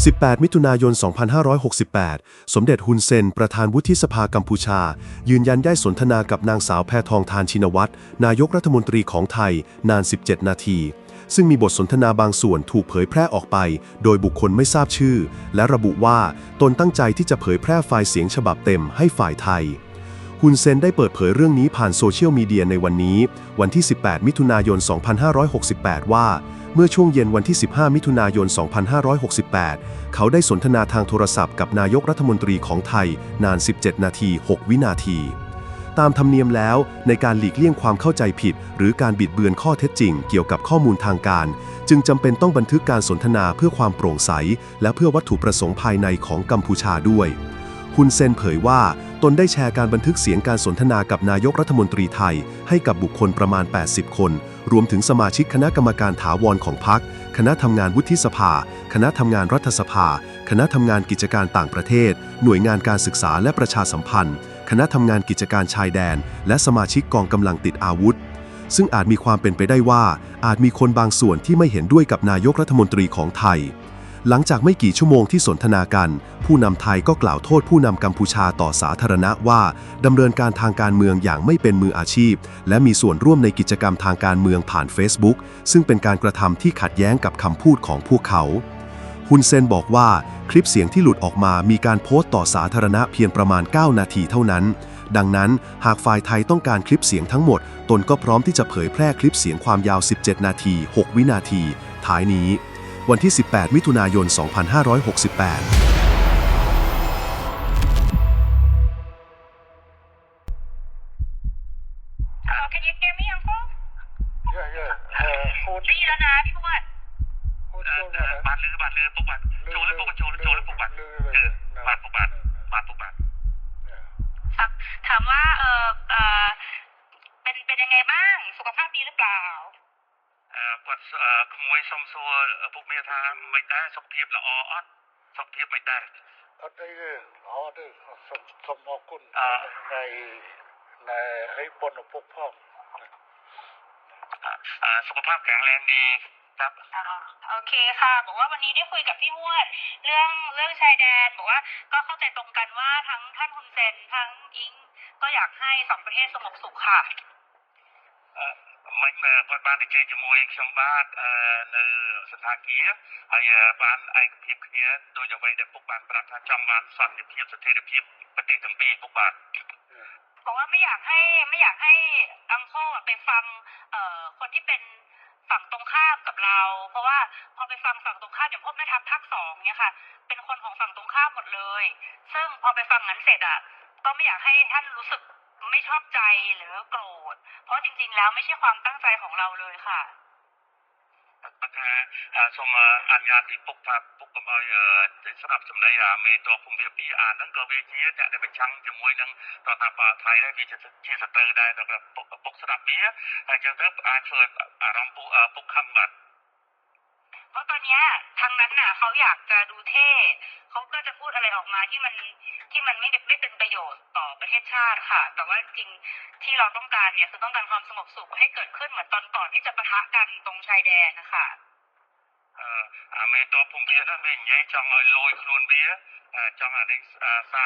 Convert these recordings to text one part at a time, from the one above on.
18 มิถุนายน 2568 สมเด็จฮุนเซนประธานวุฒิสภากัมพูชายืนยันได้สนทนากับนางสาวแพทองธารชินวัตรนายกรัฐมนตรีของไทยนาน 17 นาที ซึ่งมีบทสนทนาบางส่วนถูกเผยแพร่ออกไปโดยบุคคลไม่ทราบชื่อและระบุว่าตนตั้งใจที่จะเผยแพร่ไฟล์เสียงฉบับเต็มให้ฝ่ายไทยฮุนเซนได้เปิดเผยเรื่องนี้ผ่านโซเชียลมีเดียในวันนี้วันที่ 18 มิถุนายน 2568 ว่าเมื่อช่วงเย็นวันที่ 15 มิถุนายน 2568 เขาได้สนทนาทางโทรศัพท์กับนายกรัฐมนตรีของไทยนาน 17 นาที 6 วินาที ตามธรรมเนียมแล้วในการหลีกเลี่ยงความเข้าใจผิดหรือการบิดเบือนข้อเท็จจริงเกี่ยวกับข้อมูลทางการจึงจำเป็นต้องบันทึกการสนทนาเพื่อความโปร่งใสและเพื่อวัตถุประสงค์ภายในของกัมพูชาด้วยฮุนเซนเผยว่าตนได้แชร์การบันทึกเสียงการสนทนากับนายกรัฐมนตรีไทยให้กับบุคคลประมาณ 80 คนรวมถึงสมาชิกคณะกรรมการถาวรของพรรคคณะทำงานวุฒิสภาคณะทำงานรัฐสภาคณะทำงานกิจการต่างประเทศหน่วยงานการศึกษาและประชาสัมพันธ์คณะทำงานกิจการชายแดนและสมาชิกกองกำลังติดอาวุธซึ่งอาจมีความเป็นไปได้ว่าอาจมีคนบางส่วนที่ไม่เห็นด้วยกับนายกรัฐมนตรีของไทยหลังจากไม่กี่ชั่วโมงที่สนทนากันผู้นำไทยก็กล่าวโทษผู้นำกัมพูชาต่อสาธารณะว่าดำเนินการทางการเมืองอย่างไม่เป็นมืออาชีพและมีส่วนร่วมในกิจกรรมทางการเมืองผ่าน Facebook ซึ่งเป็นการกระทำที่ขัดแย้งกับคำพูดของพวกเขาฮุนเซนบอกว่าคลิปเสียงที่หลุดออกมามีการโพสต์ต่อสาธารณะเพียงประมาณ 9 นาทีเท่านั้นดังนั้นหากฝ่ายไทยต้องการคลิปเสียงทั้งหมดตนก็พร้อมที่จะเผยแพร่คลิปเสียงความยาว 17 นาที 6 วินาทีท้ายนี้วันที่ 18 มิถุนายน 2568 Can you hear me, Uncle? Yeah. ได้ยินแล้วนะพี่พวด บาทลืปุกบาทโชว์เลยปุกบาทโชว์เลยปุกบาทบาทปุกบาทปุกบาทถามว่าเป็นยังไงบ้างสุขภาพดีหรือเปล่าគាត់ក្មួយសុំសួរពុកមាថាមិនដែរសុខភាពល្អអត់សុខភាពមិនដែរអត់អីទេល្អទេសូមអរគុណថ្ងៃឲ្យបុណ្យឪពុកផងสุขภาพแข็งแรงดีครับโอเคค่ะบอกว่าวันนี้ได้คุยกับพี่ฮวดเรื่องชายแดนบอกว่าก็เข้าใจตรงกันว่าทั้งท่านฮุนเซนทั้งอิงก็อยากให้สองประเทศสงบสุขค่ะមិនគាត់បានទៅជែកជាមួយខ្ញុំបាទនៅសន្តាគារហើយបានឯកភាពគ្នាដោយអ្វីដែលពុកបានប្រាប់ថាចង់បានសន្តិភាពស្ថិរភាពប្រទេសទាំងពីរពុកបាទบอกว่าไม่อยากให้อังโคไปฟังคนที่เป็นฝั่งตรงข้ามกับเราเพราะว่าพอไปฟังฝั่งตรงข้ามอย่างพวกแม่ทัพภาค 2เนี่ยค่ะเป็นคนของฝั่งตรงข้ามหมดเลยซึ่งพอไปฟังนั้นเสร็จก็ไม่อยากให้ท่านรู้สึกไม่ชอบใจหรือโกรธเพราะจริงๆแล้วไม่ใช่ความตั้งใจของเราเลยค่ะថាសូមអនុញ្ញាតពីពុកថាពុកកុំឲ្យស្ដាប់សម្ដីមេតបភូមិភាគ2ហ្នឹងក៏វាជាអ្នកដែលប្រឆាំងជាមួយនឹងរដ្ឋាភិបាលថៃដែរវាជាសត្រូវដែរដល់ពុកស្ដាប់វាហើយចឹងទៅអាចធ្វើអារម្មណ៍ពុកខឹងបាទเพราะตอนนี้ทางนั้นน่ะเขาอยากจะดูเท่เขาก็จะพูดอะไรออกมาที่มันไม่เป็นประโยชน์ต่อประเทศชาติค่ะแต่ว่าจริงที่เราต้องการเนี่ยคือต้องการความสงบสุขให้เกิดขึ้นเหมือนตอนก่อนที่จะปะทะกันตรงชายแดนนะคะមេតបភូមិភាគហ្នឹងវានិយាយចង់ឲ្យលយខ្លួនវាចង់អានេះសា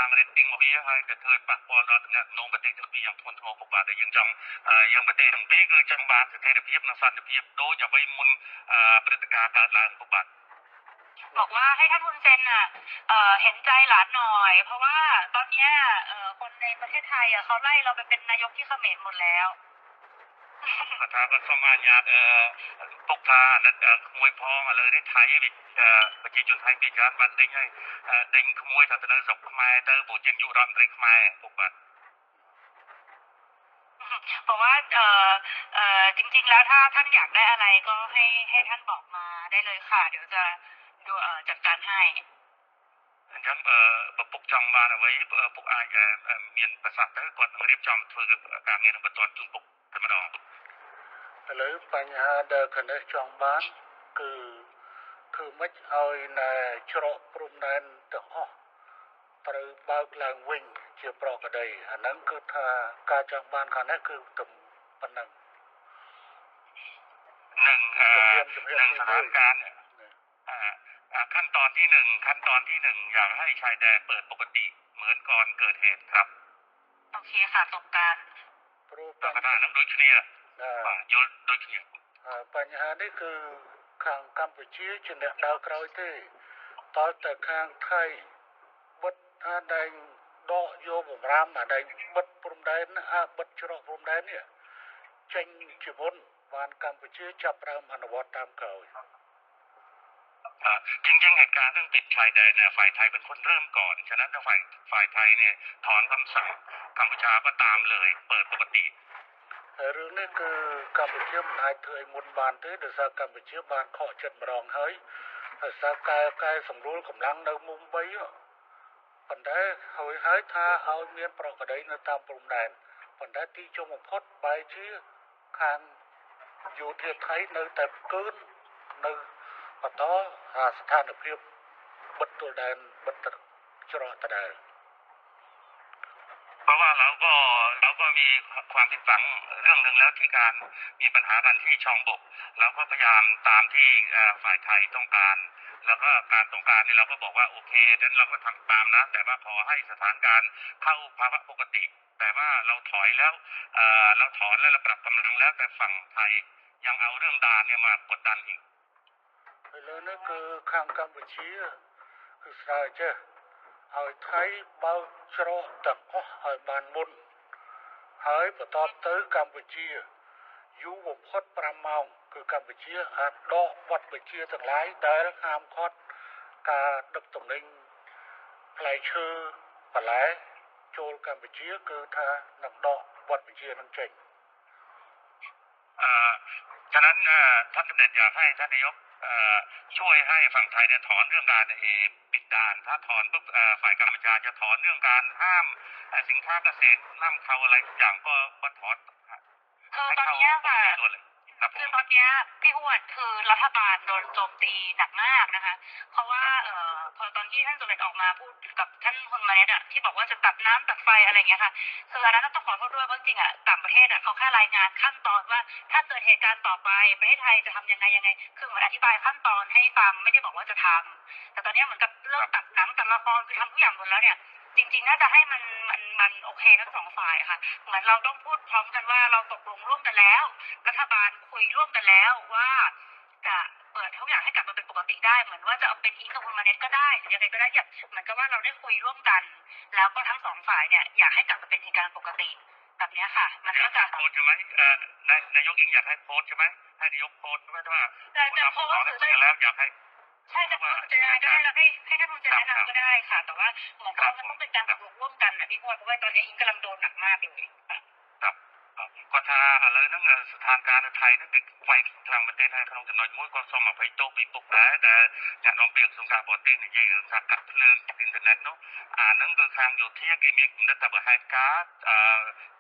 ង rating របស់វាហើយទៅធ្វើឲ្យប៉ះពាល់ដល់ទំនាក់ទំនងប្រទេសទាំងពីរយ៉ាងធ្ងន់ធ្ងរពុកបាទដែលយើងប្រទេសទាំងពីរគឺចង់បានស្ថិរភាពនិងសន្តិភាពដូចអ្វីមុនព្រឹត្តិការណ៍កើតឡើងពុកបាទบอกว่าให้ท่านฮุนเซนเห็นใจหลานหน่อยเพราะว่าตอนนี้คนในประเทศไทยเขาไล่เราไปเป็นนายกที่เขมรหมดแล้วថាគាត់សូមអនុញ្ញាតពុកថាអាណិតក្មួយផងឥឡូវនេះថៃប្រជាជនថៃពីច្រើនបានដេញហើយដេញក្មួយថាទៅនៅស្រុកខ្មែរទៅព្រោះជាយុរដ្ឋមន្ត្រីខ្មែរពុកបាទบอกว่าจริงๆแล้วถ้าท่านอยากได้อะไรก็ให้ท่านบอกมาได้เลยค่ะเดี๋ยวจะดูจัดการให้អញ្ចឹងបើពុកចង់បានអ្វីពុកអាចមានប្រសាសន៍ទៅគាត់នឹងរៀបចំធ្វើការងារនឹងបន្តជូនពុកតែម្ដងឥឡូវបញ្ហាដែលគណៈចង់បានគឺមិនឲ្យនៅច្រកព្រំដែនទាំងអស់ត្រូវបើកឡើងវិញជាប្រក្រតីអាហ្នឹងគឺថាការចង់បានខាងនេះគឺតែប៉ុណ្ណឹងនឹងស្ថានភាព ขั้นตอนที่หนึ่งอยากให้ชายแดนเปิดปกติเหมือนก่อนเกิดเหตุครับโอเคค่ะตรงกันព្រោះបញ្ហាហ្នឹងដូចគ្នាបាទយល់ដូចគ្នាបញ្ហានេះគឺខាងកម្ពុជាជាអ្នកដើរក្រោយទេតើតើខាងថៃបិទដែងដកយកបំរាមដែងបិទព្រំដែនបិទច្រកព្រំដែននេះចេញជាមុនបានកម្ពុជាចាប់ផ្ដើមអនុវត្តតាមក្រោយจริงๆเหตุการณ์เรื่องติดชายแดนเนี่ยฝ่ายไทยเป็นคนเริ่มก่อนฉะนั้นถ้าฝ่ายไทยเนี่ยถอนคำสั่งกัมพูชาก็ตามเลยเปิดปกติរឿងនេះគឺកម្ពុជាមិនអាចធ្វើឲ្យមុនបានទេដោយសារកម្ពុជាបានខកចិត្តម្ដងហើយដោយសារកែសម្រួលកម្លាំងនៅមុំបីប៉ុន្តែហើយថាឲ្យមានប្រកដីនៅតាមព្រំដែនប៉ុន្តែទីចុងបំផុតបែរជាខាងយោធាថៃនៅតែកើននៅបន្តស្ថានភាពបិទទល់ដែនបិទច្រកដដែលเพราะว่าเราก็มีความผิดหวังเรื่องหนึ่งแล้วที่การมีปัญหากันที่ช่องบกเราก็พยายามตามที่ฝ่ายไทยต้องการแล้วก็การต้องการนี่เราก็บอกว่าโอเคนั้นเราก็ทำตามนะแต่ว่าขอให้สถานการณ์เข้าภาวะปกติแต่ว่าเราถอยแล้วเราถอนแล้วเราปรับกำลังแล้วแต่ฝั่งไทยยังเอาเรื่องด่านเนี่ยมากดดันอีกឥឡូវនេះគឺខាងកម្ពុជាគឺស្នើចេះឲ្យថៃបើកច្រកទាំងអស់ឲ្យបានមុនហើយបន្តទៅកម្ពុជាយូរបំផុត5ម៉ោងគឺកម្ពុជាអាចដកវត្តវិជាទាំងឡាយដែលហាមឃាត់ការដឹកទំនិញផ្លែឈើបន្លែចូលកម្ពុជាគឺថានឹងដកវត្តវិជានឹងចេញฉะนั้นท่านสมเด็จอยากให้ท่านนายกช่วยให้ฝั่งไทยเนี่ยถอนเรื่องการปิดด่านถ้าถอนปุ๊บฝ่ายกัมพูชาจะถอนเรื่องการห้ามสินค้าเกษตรนำเข้าอะไรทุกอย่างก็ถอนคือตอนนี้ค่ะคือตอนนี้พี่อ้วนคือรัฐบาลโดนโจมตีหนักมากนะคะเพราะว่าพอตอนที่ท่านสมเด็จออกมาพูดกับท่านฮุนมาเนตที่บอกว่าจะตัดน้ำตัดไฟอะไรเงี้ยค่ะคืออันนั้นต้องขอโทษด้วยเพราะจริงต่างประเทศเขาแค่รายงานขั้นตอนว่าถ้าเกิดเหตุการณ์ต่อไปประเทศไทยจะทำยังไงคือเหมือนอธิบายขั้นตอนให้ฟังไม่ได้บอกว่าจะทำแต่ตอนนี้เหมือนกับเรื่องตัดหนังตัดละครคือทำทุกอย่างหมดแล้วเนี่ยจริงๆน่าจะให้มันโอเคทั้งสองฝ่ายค่ะเหมือนเราต้องพูดพร้อมกันว่าเราตกลงร่วมกันแล้วรัฐบาลคุยร่วมกันแล้วว่าจะเปิดทุกอย่างให้กลับมาเป็นปกติได้เหมือนว่าจะเอาเป็นอิงกับคุณมาเน็ตก็ได้หรือยังไงก็ได้อย่างเหมือนกับว่าเราได้คุยร่วมกันแล้วก็ทั้งสองฝ่ายเนี่ยอยากให้กลับมาเป็นเหตุการณ์ปกติแบบนี้ค่ะมันก็จะโพสใช่ไหมนายกอิงอยากให้โพสใช่ไหมให้นายกโพสว่าจะโพสหรือจะแล้วอยากให้ใช่จะโพสจะได้ก็ได้แล้วให้ท่านผู้จะแนะนำก็ได้ค่ะแต่ว่าเหมือนกับมันต้องเป็นการตกลงร่วมกันนะพี่พลเพราะว่าตอนนี้อิงกำลังโดนหนักมากเลยครับก็ถ้าอะไรนั่นสถานการณ์ไทยนั่นติดไฟทางประเทศไทยក្នុងចំណុចមួយក៏សូមអភ័យទោសពីពុកដែរដែលអ្នកនាំពាក្យក្រសួងការបរទេសនិយាយរឿងថាកាត់ភ្លើងអ៊ីនធឺណិតនោះអាហ្នឹងគឺខាងយោធាគេមានគំនិតថាបើហេតុការណ៍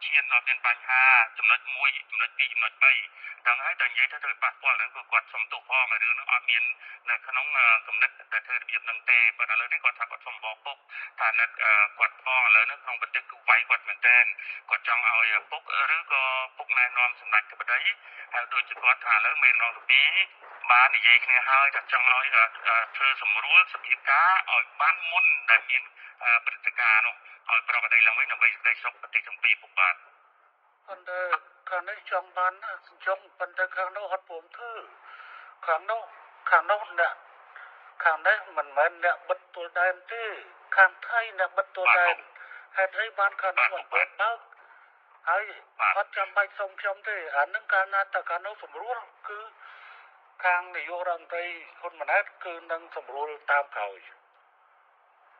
ឈានដល់មានបញ្ហាចំណុច1ចំណុច2ចំណុច3ដល់ហើយតែនិយាយថាទៅប៉ះពាល់ហ្នឹងគឺគាត់សុំទោសផងរឿងហ្នឹងអត់មាននៅក្នុងគំនិតតែធ្វើរបៀបហ្នឹងទេប៉ុន្តែឥឡូវនេះគាត់ថាគាត់សុំបបពុកថានៅគាត់ផងឥឡូវនេះក្នុងប្រទេសគឺវាយគាត់មែនតើគាត់ចង់ឲ្យពុកឬក៏ពុកណែនាំសម្ដេចបតីហើយដូចជាគាត់ថាឥឡូវមេនងទីបាននិយាយគ្នាហើយថាចង់ឲ្យធ្វើសម្រួលសភាពការឲ្យបានមុនដែលមានព្រឹត្តិការណ៍នោះឲ្យប្រកបដីឡើងវិញដើម្បីសេចក្តីសុខប្រទេសទាំងពីរពុកបាទប៉ុន្តែខាងនេះចង់បានណាចង់ប៉ុន្តែខាងនោះអត់ព្រមធ្វើខាងនោះអ្នកខាងនេះមិនមែនអ្នកបិទទល់ដែនទេខាងថៃអ្នកបិទទល់ដែនហេតុអីបានខាងនោះមិនបើកហើយអត់ចាំបាច់សុំខ្ញុំទេអានឹងកាលណាតើកាលនោះសម្រួលគឺខាងនាយករដ្ឋមន្ត្រីហ៊ុនម៉ាណែតគឺនឹងសម្រួលតាមក្រោយ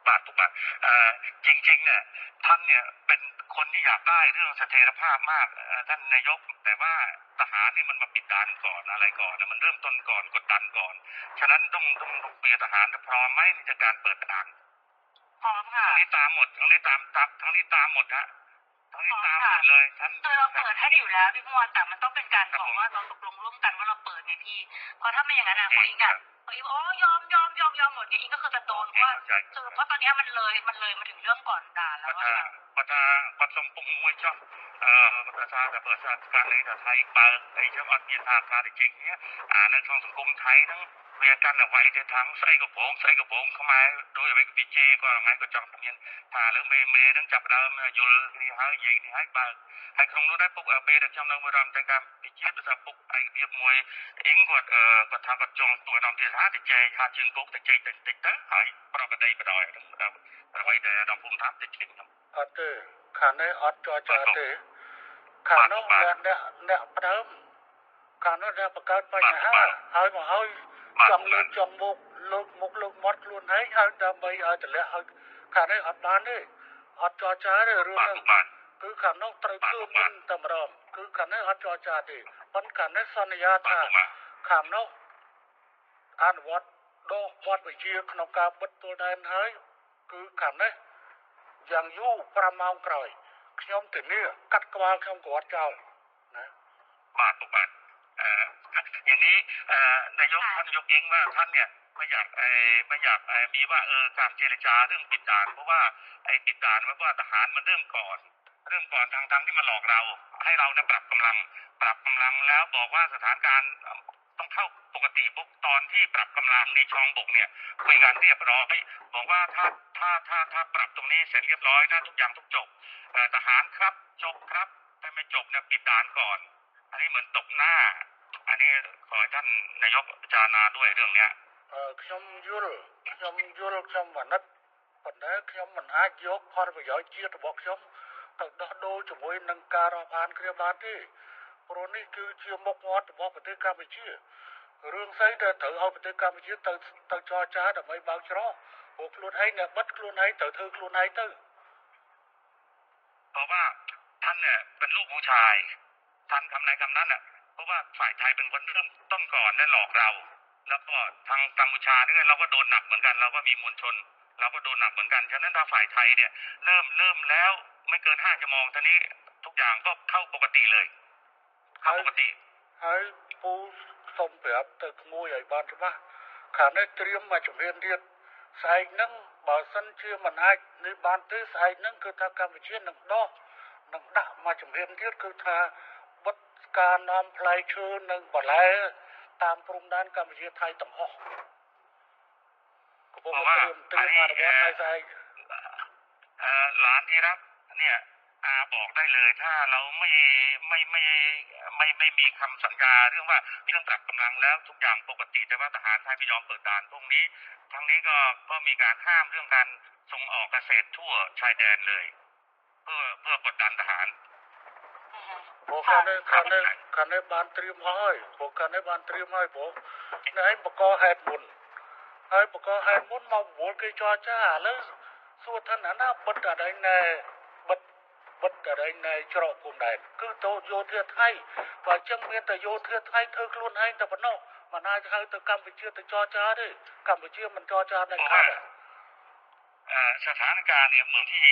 បាទពុកបាទจริงๆเนี่ยท่านเนี่ยเป็นคนที่อยากได้เรื่องเสถียรภาพมากท่านนายกแต่ว่าทหารนี่มันมาปิดด่านก่อนอะไรก่อนนะมันเริ่มต้นก่อนกดดันก่อนฉะนั้นต้องคุยกับทหารพร้อมไหมในการเปิดด่านพร้อมค่ะทั้งนี้ตามหมดทั้งนี้ตามทั้งนี้ตามหมดฮะทั้งนี้ตามหมดเลยท่านเราเปิดให้อยู่แล้วพี่พวแต่มันต้องเป็นการบอกว่าเราตกลงร่วมกันว่าเราเปิดไงพี่เพราะถ้าไม่อย่างนั้นนะพออีกยอมหมดอย่างนี้ก็คือจะโดนว่าเพราะตอนนี้มันเลยมาถึงเรื่องก่อนด่าแล้วว่าถ้าปัดสมปุ่งมวยจ้องประชาแต่เปิดสถานการณ์ในไทยเปิดไอ้เจ้าอัดยินทางการจริงเนี้ยในช่องสังคมไทยทั้ง វាកាន់តែវាយទៅខាងស្អីកំប្រងខ្មែរដោយអ្វីក៏វាជេរក៏ថ្ងៃក៏ចង់មានថាឥឡូវមេនឹងចាប់ផ្ដើមយល់នេះហើយនិយាយនេះហើយបើហើយក្នុងនោះដែរពុកពេលដែលខ្ញុំនៅមួយរដ្ឋមន្ត្រីកម្ពុជាភាសាពុកឯកភាពមួយអ៊ីងគាត់ថាគាត់ចង់ទួយដល់ទីថាទៅចែកថាជើងគោកទៅចែកតិចទៅហើយប្រកបដីបដ ாய் អ្វីដែលដល់ភូមិថាទៅជិះខ្ញុំអត់ទេខាងនេះអត់ចរចាទេខាងនោះអ្នកផ្ដើមខាងនោះអ្នកបង្កើតបញ្ហាហើយមកឲ្យចង់លើកចង់លើកមុខលើកមាត់ខ្លួនឯងហើយដើម្បីឲ្យតម្លាក់ឲ្យខាងនេះអត់បានទេអត់ចរចាទេរឿងហ្នឹងគឺខាងនោះត្រូវធ្វើមុនតែម្ដងគឺខាងនេះអត់ចរចាទេប៉ុន្តែខាងនេះសន្យាថាខាងនោះអនុវត្តដកបទវិជាក្នុងការបិទទល់ដែនហើយគឺខាងនេះយ៉ាងយូរ5ម៉ោងក្រោយខ្ញុំធានាកាត់ក្បាលខ្ញុំក៏អត់ចោលណាបាទយ៉ាងនេះនយោបាយនយោបាយว่าท่านเนี่ยไม่อยากมีว่าการเจรจาเรื่องปิดด่านเพราะว่าไอ้ปิดด่านว่าทหารมันเริ่มก่อนทางที่มาหลอกเราให้เราเนี่ยปรับกำลังแล้วบอกว่าสถานการณ์ต้องเข้าปกติปุ๊บตอนที่ปรับกำลังในช่องบกเนี่ยคุยกันเรียบร้อยบอกว่าถ้าปรับตรงนี้เสร็จเรียบร้อยนะทุกอย่างทุกจบทหารครับจบครับแต่ไม่จบเนี่ยปิดด่านก่อนอันนี้เหมือนตกหน้าอันนี้ขอให้ท่านนายกพิจารณาด้วยเรื่องเนี้ยខ្ញុំយល់ខ្ញុំអាណិតប៉ុន្តែខ្ញុំមិនអាចយកផលប្រយោជន៍ជាតិរបស់ខ្ញុំទៅដោះដូរជាមួយនឹងការរាប់អានគ្នាបានទេព្រោះនេះគឺជាមុខមាត់របស់ប្រទេសកម្ពុជារឿងស្អីដែលត្រូវឲ្យប្រទេសកម្ពុជាទៅចរចាដើម្បីបើកច្រកព្រោះខ្លួនឯងអ្នកបិទខ្លួនឯងត្រូវធ្វើខ្លួនឯងទៅเพราะว่าท่านเนี่ยเป็นลูกผู้ชายท่านคำไหนคำนั้นน่ะเพราะว่าฝ่ายไทยเป็นคนเริ่มต้นก่อนและหลอกเราแล้วก็ทางกัมพูชาเนี่ยเราก็โดนหนักเหมือนกันเราก็มีมวลชนเราก็โดนหนักเหมือนกันฉะนั้นถ้าฝ่ายไทยเนี่ยเริ่มแล้วไม่เกิน5 ชั่วโมงทีนี้ทุกอย่างก็เข้าปกติเลยเข้าปกติហើយពូសូមប្រាប់ទៅក្មួយឲ្យបានច្បាស់ខាងនេះត្រៀមមកជំហានទៀតស្អែកហ្នឹងបើសិនជាមិនអាចនេះបានទេស្អែកហ្នឹងគឺថាកម្ពុជានឹងដាក់មកជំហានទៀតគឺថាបិទការនាំផ្លែឈើនិងបន្លែតាមព្រំដែនកម្ពុជាថៃទាំងអស់កំពុងត្រៀមអនុវត្តនៅស្អែកหลานที่รักเนี่ยบอกได้เลยถ้าเราไม่มีคำสัญญาเรื่องว่าเรื่องปรับกำลังแล้วทุกอย่างปกติแต่ว่าทหารไทยไม่ยอมเปิดด่านพวกนี้ทั้งนี้ก็มีการห้ามเรื่องการส่งออกเกษตรทั่วชายแดนเลยเพื่อกดดันทหารពួកខាងនេះបានត្រៀមហើយពួកខាងនេះបានត្រៀមហើយព្រោះនេះឯងបកហេតុមុនហើយបកហេតុមុនមកវល់គេចរចាឥឡូវសួរថាណាបិទអីណែបិទអីណែច្រកព្រំដែនគឺទៅយោធាថៃបើអញ្ចឹងមានតែយោធាថៃធ្វើខ្លួនឯងតែប៉ុណ្ណោះមិនអាចហៅទៅកម្ពុជាទៅចរចាទេកម្ពុជាមិនចរចាដាច់ខាតទេสถานการณ์เนี่ยเหมือนที่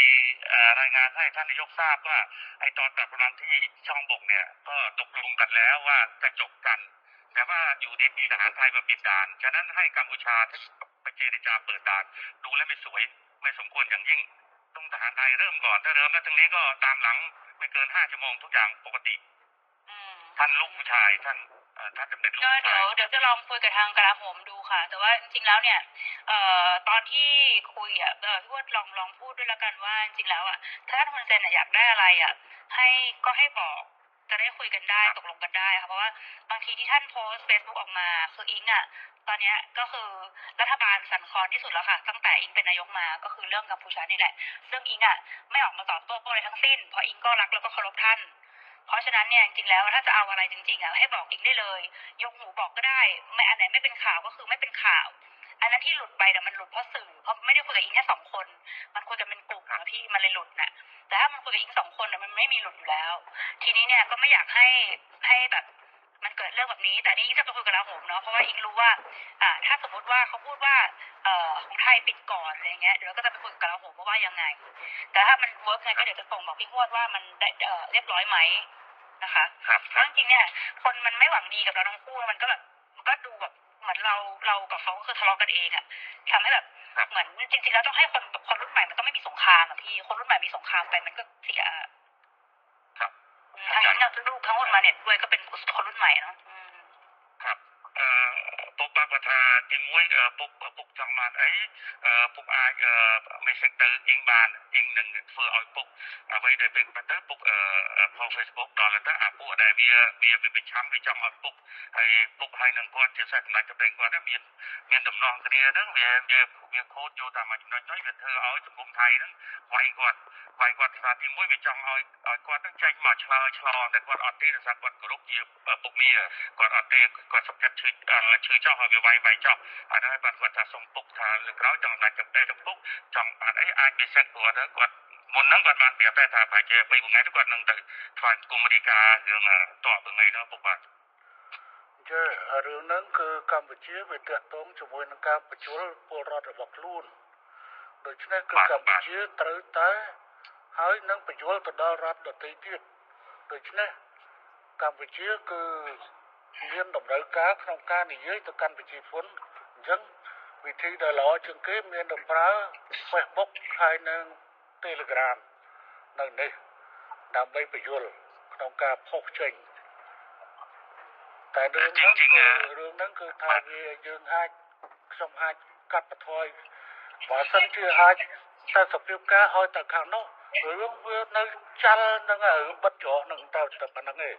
รายงานให้ท่านนายกทราบว่าไอ้ตอนปรับกำลังที่ช่องบกเนี่ยก็ตกลงกันแล้วว่าจะจบกันแต่ว่าอยู่ดีๆทหารไทยมาปิดด่านฉะนั้นให้กัมพูชาไปเจรจาเปิดด่านดูแล้วไม่สวยไม่สมควรอย่างยิ่งต้องทหารไทยเริ่มก่อนถ้าเริ่มแล้วตรงนี้ก็ตามหลังไม่เกิน5 ชั่วโมงทุกอย่างปกติท่านลูกผู้ชายท่านจะเป็นลูกผู้ชายเดี๋ยวจะลองคุยกับทางกลาโหมดูค่ะแต่ว่าจริงๆแล้วเนี่ยตอนที่คุยพี่ว่าลองพูดด้วยละกันว่าจริงๆแล้วถ้าท่านฮุนเซนอยากได้อะไรให้บอกจะได้คุยกันได้ตกลงกันได้ค่ะเพราะว่าบางทีที่ท่านโพสต์ Facebook ออกมาคืออิงตอนนี้ก็คือรัฐบาลสั่นคลอนที่สุดแล้วค่ะตั้งแต่อิงเป็นนายกมาก็คือเรื่องกัมพูชานี่แหละซึ่งอิงไม่ออกมาตอบโต้อะไรทั้งสิ้นเพราะอิงก็รักแล้วก็เคารพท่านเพราะฉะนั้นเนี่ยจริงๆแล้วถ้าจะเอาอะไรจริงๆให้บอกอิงได้เลยยกหูบอกก็ได้ไม่อันไหนไม่เป็นข่าวก็คือไม่เป็นข่าวอันนั้นที่หลุดไปมันหลุดเพราะสื่อเพราะไม่ได้คุยกับอิงแค่2 คนมันคุยกันเป็นกลุ่มนะพี่มันเลยหลุดน่ะแต่ถ้ามันคุยกับอิง2 คนมันไม่มีหลุดอยู่แล้วทีนี้เนี่ยก็ไม่อยากให้แบบมันเกิดเรื่องแบบนี้แต่นี่อิงจะไปคุยกับกลาโหมเนาะเพราะว่าอิงรู้ว่าถ้าสมมติว่าเขาพูดว่าของไทยปิดก่อนอะไรเงี้ยเดี๋ยวก็จะไปคุยกับกลาโหมว่ายังไงแต่ถ้ามันเวิร์กไงก็เดี๋ยวจะส่งบอกพี่ฮวดว่ามันเรียบร้อยไหมนะคะเพราะจริงๆเนี่ยคนมันไม่หวังดีกับเราทั้งคู่มันก็แบบมันก็ดูแบบเหมือนเรากับเขาก็คือทะเลาะกันเองทำให้แบบเหมือนจริงๆแล้วต้องให้คนรุ่นใหม่มันต้องไม่มีสงครามพี่คนรุ่นใหม่มีสงครามไปมันก็เสียทางนี้เราลูกทั้งหมดมาเนี่ยด้วยก็เป็นคนรุ่นใหม่เนาะครับปกป้ គាត់ថាទីមួយពុកចង់បានអីពុកអាចមិនសិតទៅអ៊ីងបានអ៊ីងនឹងធ្វើឲ្យពុកអ្វីដែលពេលទៅពុកផុស Facebook ដល់ទៅអាពួកដែលវាប្រឆាំងវាចង់ឲ្យពុកហើយនឹងគាត់ជាសាច់សម្ដេចទៅគាត់មានដំណងគ្នាហ្នឹងវាខូចចូលតាមចំណុចនោះវាធ្វើឲ្យសង្គមថៃហ្នឹងវាយគាត់ថាទីមួយវាចង់ឲ្យគាត់ទៅចេញមកឆ្លើយឆ្លងតែគាត់អត់ទេដោយសារគាត់គោរពជាពុកមាគាត់អត់ទេគាត់សុខចិត្តឈឺចោះហើយវាវាយចោះហើយដល់គាត់ថាសុំពុកថាលើក្រោយចង់ដាច់ទៅពុកចង់បានអីអាចមានសិទ្ធិគាត់មុនហ្នឹងគាត់បានប្រាប់តែថាប្រហែលជា3 4ថ្ងៃទៅគាត់នឹងទៅថ្វាយគុំរីការឿងតបថ្ងៃនោះពុកបាទចារឿងហ្នឹងគឺកម្ពុជាវាតាក់ទងជាមួយនឹងការបញ្ជូលពលរដ្ឋរបស់ខ្លួនដូច្នេះគឺកម្ពុជាត្រូវតែហើយនឹងបញ្ជូលទៅដល់រដ្ឋដទៃទៀតដូច្នេះកម្ពុជាគឺមានតម្រូវការក្នុងការនិយាយទៅកាន់ប្រជាជនអញ្ចឹងវិធីដែលល្អជាងគេមានតែប្រើ Facebook ហើយនឹង Telegram នៅនេះដើម្បីបញ្យល់ក្នុងការផុសចេញតែរឿងហ្នឹងគឺថាវាយើងខ្ញុំអាចកាត់បន្ថយបើសិនជាអាចតែសភាពការឲ្យតែខាងនោះរឿងវានៅចាល់នឹងបិទច្រកនឹងតែប៉ុណ្្នឹងឯង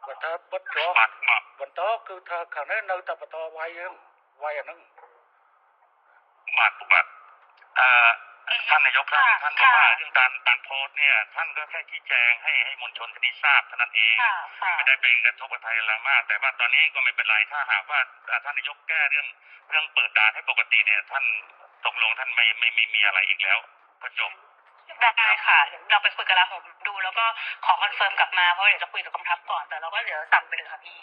បើថាបិទច្រកបន្តគឺថាខាងនេះនៅតែបន្តវាយអាហ្នឹងបាទท่านนายกครับท่านบอกว่าเรื่องการโพสต์เนี่ยท่านก็แค่ชี้แจงให้มวลชนที่ทราบเท่านั้นเองไม่ได้ไปกระทบกับไทยอะไรมากแต่ว่าตอนนี้ก็ไม่เป็นไรถ้าหากว่าท่านนายกแก้เรื่องเปิดด่านให้ปกติเนี่ยท่านตกลงท่านไม่มีอะไรอีกแล้วก็จบได้ค่ะเราไปคุยกับเราผมดูแล้วก็ขอคอนเฟิร์มกลับมาเพราะเดี๋ยวจะคุยกับกองทัพก่อนแต่เราก็เดี๋ยวสั่งไปเลยค่ะพี่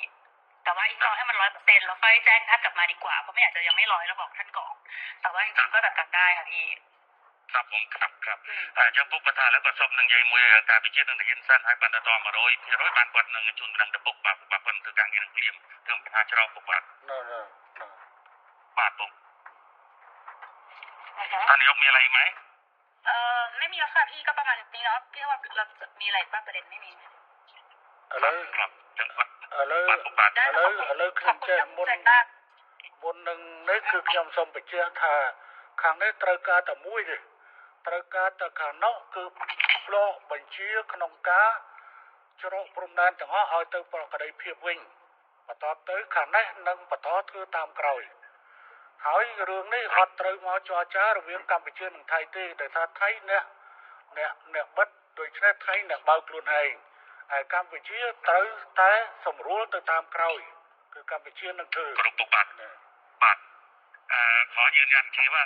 แต่ว่าอีกรอให้มัน 100% แล้วค่อยแจ้งท่านกลับมาดีกว่าเพราะไม่อยากจะยังไม่100แล้วบอกท่านก่อนแต่ว่าจริงๆก็จัดการได้ค่ะพี่ครับผมครับចំពោះប្រធានแล้วក៏សូមនឹងនិយាយមួយការវិជានឹងទៅហ៊ានសិនហើយបានដល់100%បានគាត់នឹងជូនដល់ទៅពុកបាទគាត់ធ្វើការងារនឹងព្រាមគឺបញ្ហាច្រកពុកបាទបាទពុកท่านนายกมีอะไรอีกไหมไม่มีแล้วค่ะพี่ก็ประมาณนี้เนาะพี่ว่าเรามีอะไรบ้างประเด็นไม่มีครับจังหวัดខ្ញុំចេះមុននឹងនេះគឺខ្ញុំសូមបញ្ជាក់ថាខាងនេះត្រូវការតែមួយទេត្រូវការតែខាងនោះគឺផ្លោះបញ្ជាក្នុងការច្រកព្រំដែនទាំងអស់ឲ្យទៅប្រក្តីភាពវិញបន្តទៅខាងនេះនឹងបន្តធ្វើតាមក្រោយហើយរឿងនេះអត់ត្រូវមកចរចារវាងកម្ពុជានិងថៃទេដោយសារថៃអ្នកបិទដូច្នេះថៃអ្នកបើកខ្លួនឯងហើយកម្ពុជាត្រូវតែសម្រួលទៅតាមក្រោយគឺកម្ពុជានឹងធ្វើគ្រប់ពុកបាទขอยืนยันทีว่า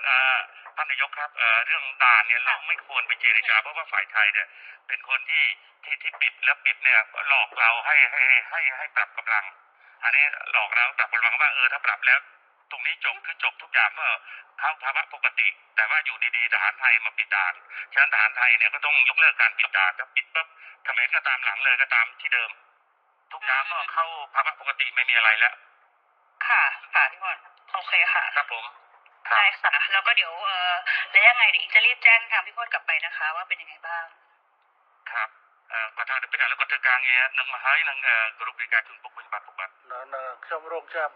ท่านนายกครับเรื่องด่านเนี่ยเราไม่ควรไปเจรจาเพราะว่าฝ่ายไทยเนี่ยเป็นคนที่ปิดแล้วปิดเนี่ยหลอกเราให้ปรับกำลังอันนี้หลอกเราปรับกำลังว่าถ้าปรับแล้วตรงนี้จบคือจบทุกอย่างก็เข้าภาวะปกติแต่ว่าอยู่ดีๆทหารไทยมาปิดด่านฉะนั้นทหารไทยเนี่ยก็ต้องยกเลิกการปิดด่านถ้าปิดปุ๊บเขมรก็ตามหลังเลยก็ตามที่เดิมทุกอย่างก็เข้าภาวะปกติไม่มีอะไรแล้วค่ะพี่พลโอเคค่ะครับผมใช่ค่ะแล้วก็เดี๋ยวแล้วยังไงเดี๋ยวจะรีบแจ้งทางพี่พลกลับไปนะคะว่าเป็นยังไงบ้างครับประธานเป็นแล้วก็ធ្វើការងារនឹងមកហើយនឹងគ្រប់វិការជូនពុកវិញបាទពុកបាទខ្ញុំរងចាំ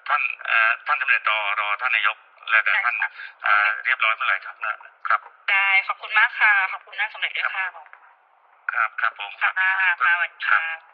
ท่านจำเลยต่อรอท่านนายกแล้วก็ท่านเรียบร้อยเมื่อไหร่ครับได้ขอบคุณมากค่ะขอบคุณท่านสมเด็จด้วยค่ะครับผมค่ะสวัสดีค่ะ